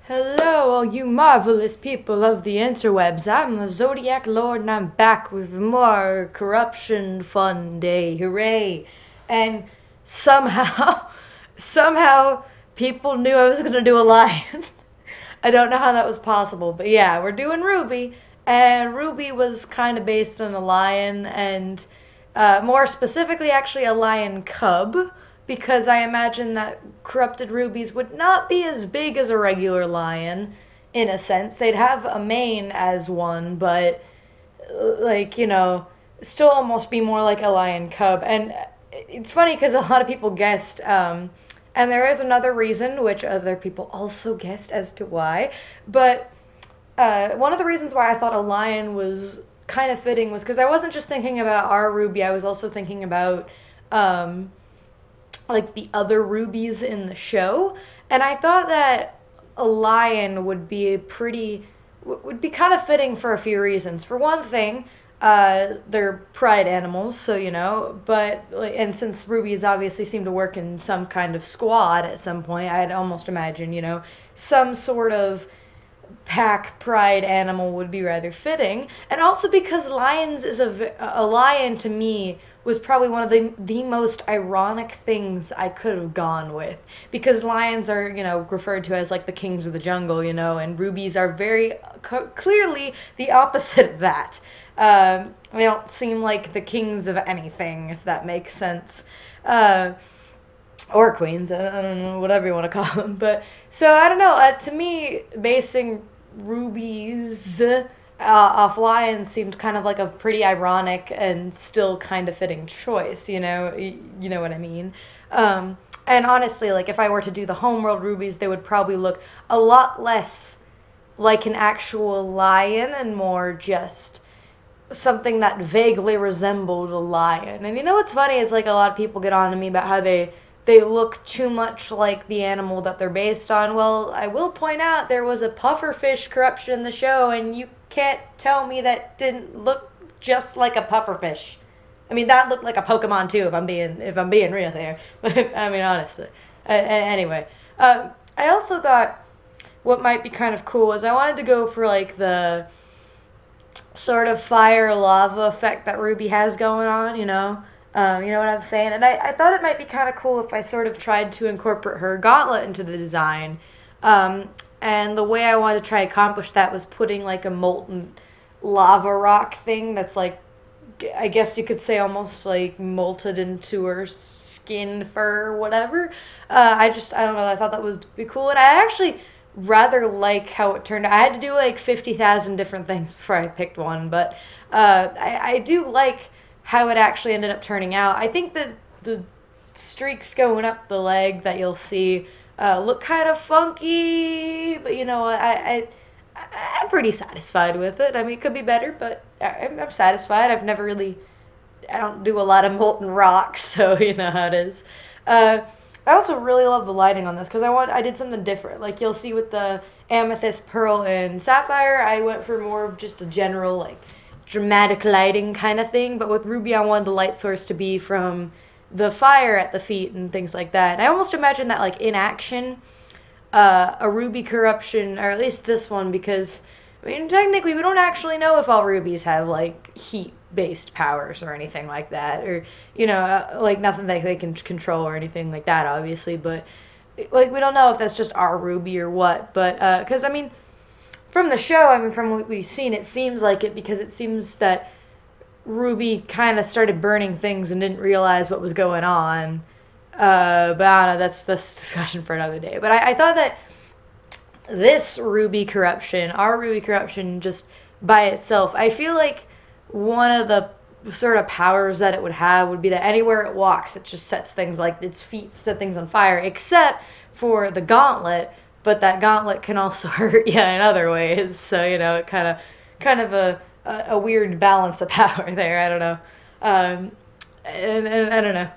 Hello, all you marvelous people of the interwebs. I'm the Zodiac Lord, and I'm back with more Corruption Fun Day. Hooray! And somehow, somehow, people knew I was gonna do a lion. I don't know how that was possible, but yeah, we're doing Ruby, and Ruby was kind of based on a lion, and more specifically, actually, a lion cub, because I imagine that corrupted rubies would not be as big as a regular lion, in a sense. They'd have a mane as one, but, still almost be more like a lion cub. And it's funny because a lot of people guessed, and there is another reason, which other people also guessed as to why. But one of the reasons why I thought a lion was kind of fitting was because I wasn't just thinking about our Ruby, I was also thinking about like the other rubies in the show. And I thought that a lion would be kind of fitting for a few reasons. For one thing, they're pride animals, so but and since rubies obviously seem to work in some kind of squad at some point, I'd almost imagine, some sort of pack pride animal would be rather fitting. And also because lions is a lion to me was probably one of the most ironic things I could have gone with, because lions are referred to as like the kings of the jungle, and rubies are very clearly the opposite of that. They don't seem like the kings of anything, if that makes sense. Or queens, I don't know, whatever you want to call them. But so I don't know. To me, basing rubies off lions seemed kind of like a pretty ironic and still kind of fitting choice. You know what I mean. And honestly, like if I were to do the homeworld rubies, they would probably look a lot less like an actual lion and more just something that vaguely resembled a lion. And what's funny is like a lot of people get on to me about how they look too much like the animal that they're based on. Well, I will point out there was a pufferfish corruption in the show, and you can't tell me that didn't look just like a pufferfish. I mean, that looked like a Pokemon too, if I'm being real here. But I mean, honestly. Anyway, I also thought what might be kind of cool is I wanted to go for like the sort of fire lava effect that Ruby has going on, you know what I'm saying? And I thought it might be kind of cool if I sort of tried to incorporate her gauntlet into the design. And the way I wanted to try to accomplish that was putting like a molten lava rock thing that's like, I guess you could say almost like molted into her skin, fur, whatever. I don't know, I thought that would be cool. And I actually rather like how it turned out. I had to do like 50,000 different things before I picked one, but I do like how it actually ended up turning out. I think that the streaks going up the leg that you'll see look kind of funky, but I'm pretty satisfied with it. I mean, it could be better, but I'm satisfied. I don't do a lot of molten rocks, so you know how it is. I also really love the lighting on this because I did something different. Like you'll see with the amethyst, pearl, and sapphire, I went for more of just a general like dramatic lighting kind of thing. But with ruby, I wanted the light source to be from the fire at the feet and things like that. And I almost imagine that like in action, a ruby corruption, or at least this one, because I mean technically we don't actually know if all rubies have like heat based powers or anything like that, or like nothing that they can control or anything like that, obviously. But like we don't know if that's just our ruby or what. But because I mean from the show, I mean from what we've seen, it seems like it, because it seems that ruby kind of started burning things and didn't realize what was going on. But I don't know, that's discussion for another day. But I thought that this ruby corruption, our ruby corruption, just by itself, I feel like one of the sort of powers that it would have would be that anywhere it walks, it just sets things, like its feet set things on fire, except for the gauntlet. But that gauntlet can also hurt you in other ways. So it kind of a weird balance of power there. I don't know. And I don't know.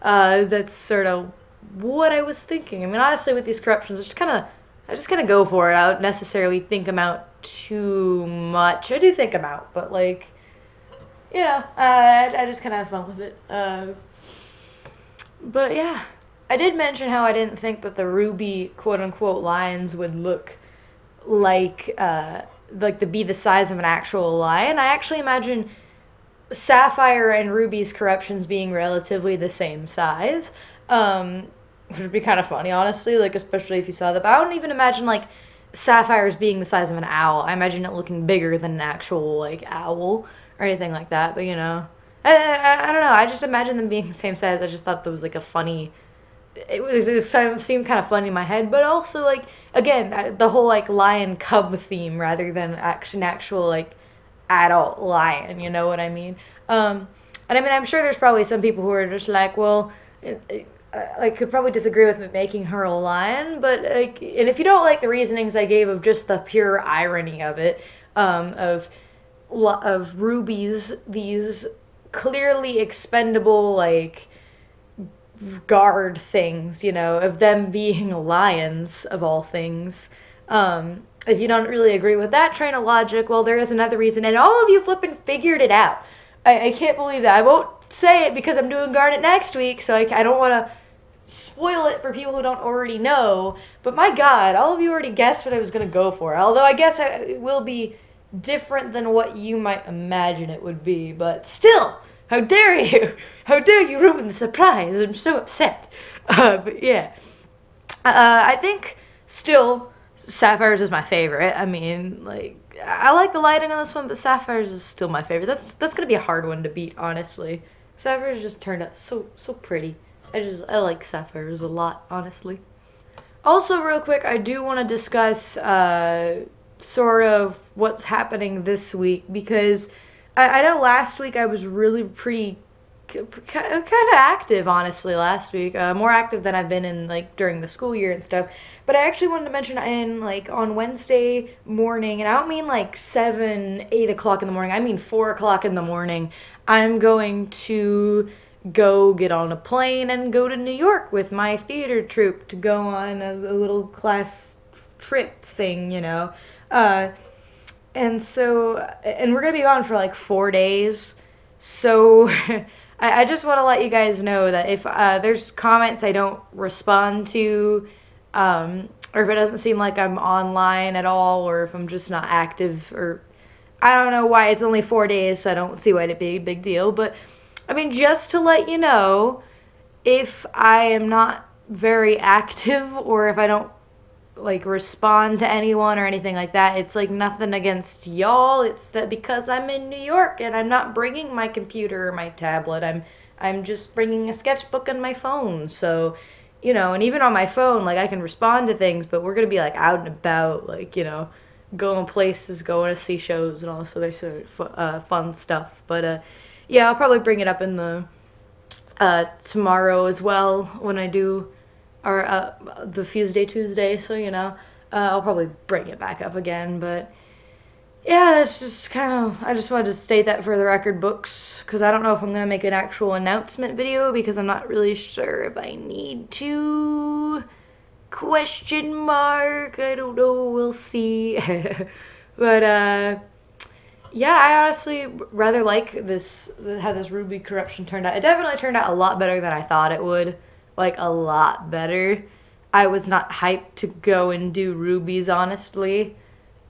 That's sort of what I was thinking. I mean, honestly, with these corruptions, I just kind of go for it. I don't necessarily think them out too much. I do think them out, but like, I just kind of have fun with it. But yeah, I did mention how I didn't think that the ruby quote unquote lions would look to be the size of an actual lion. I actually imagine Sapphire and Ruby's corruptions being relatively the same size, which would be kind of funny, honestly. Like, especially if you saw that. But I don't even imagine like Sapphire's being the size of an owl. I imagine it looking bigger than an actual like owl or anything like that. But I don't know. I just imagine them being the same size. I just thought that was like a funny. It seemed kind of funny in my head, but also like again the whole like lion cub theme rather than actual like adult lion. You know what I mean? And I mean I'm sure there's probably some people who are just like, well, I could probably disagree with making her a lion, but like, and if you don't like the reasonings I gave of just the pure irony of it, of Ruby's these clearly expendable like guard things, of them being lions of all things. If you don't really agree with that train of logic, well, there is another reason, and all of you flipping figured it out. I can't believe that. I won't say it because I'm doing Garnet next week, so I don't want to spoil it for people who don't already know. But my God, all of you already guessed what I was going to go for. Although I guess it will be different than what you might imagine it would be. But still, how dare you? How dare you ruin the surprise? I'm so upset. But yeah. I think still Sapphire's is my favorite. I mean, like, I like the lighting on this one, but Sapphire's is still my favorite. That's gonna be a hard one to beat, honestly. Sapphire's just turned out so pretty. I like Sapphires a lot, honestly. Also, real quick, I do want to discuss sort of what's happening this week, because I know last week I was really pretty kind of active, honestly, last week. More active than I've been in like during the school year and stuff. But I actually wanted to mention in like on Wednesday morning, and I don't mean like 7, 8 o'clock in the morning. I mean 4 o'clock in the morning. I'm going to go get on a plane and go to New York with my theater troupe to go on a little class trip thing, and we're gonna be gone for like 4 days. So I just want to let you guys know that if there's comments I don't respond to, or if it doesn't seem like I'm online at all, or if I'm just not active, or I don't know why. It's only 4 days, so I don't see why it'd be a big deal. But I mean, just to let you know, if I am not very active, or if I don't like respond to anyone or anything like that, it's like nothing against y'all. It's that because I'm in New York and I'm not bringing my computer or my tablet. I'm just bringing a sketchbook and my phone. So, and even on my phone, like I can respond to things, but we're gonna be like out and about, like going places, going to see shows and all this other sort of fun stuff. But yeah, I'll probably bring it up in the tomorrow as well when I do our the Fuse Day Tuesday. So I'll probably bring it back up again. But yeah, that's just I just wanted to state that for the record books, because I don't know if I'm gonna make an actual announcement video, because I'm not really sure if I need to. Question mark. I don't know. We'll see. But yeah, I honestly rather like how this Ruby corruption turned out. It definitely turned out a lot better than I thought it would. Like, a lot better. I was not hyped to go and do Rubies, honestly.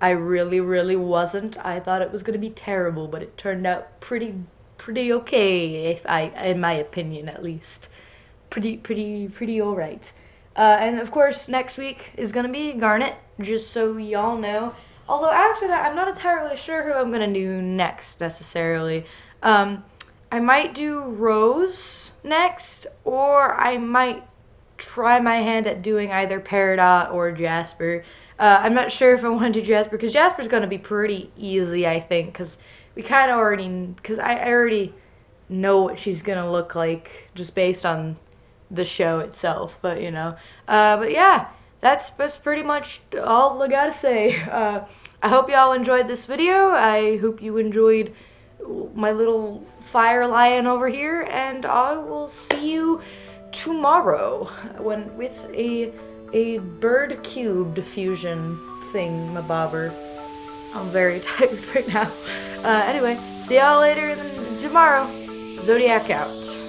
I really, really wasn't. I thought it was going to be terrible, but it turned out pretty okay, in my opinion, at least. Pretty alright. And of course, next week is going to be Garnet, just so y'all know. Although after that, I'm not entirely sure who I'm going to do next, necessarily. I might do Rose next, or I might try my hand at doing either Peridot or Jasper. I'm not sure if I want to do Jasper, because Jasper's going to be pretty easy, I think, because I already know what she's going to look like just based on the show itself. But, but yeah, that's pretty much all I gotta say. I hope y'all enjoyed this video. I hope you enjoyed my little fire lion over here, and I will see you tomorrow with a bird cubed fusion thing, my bobber. I'm very tired right now. Anyway, see y'all later tomorrow. Zodiac out.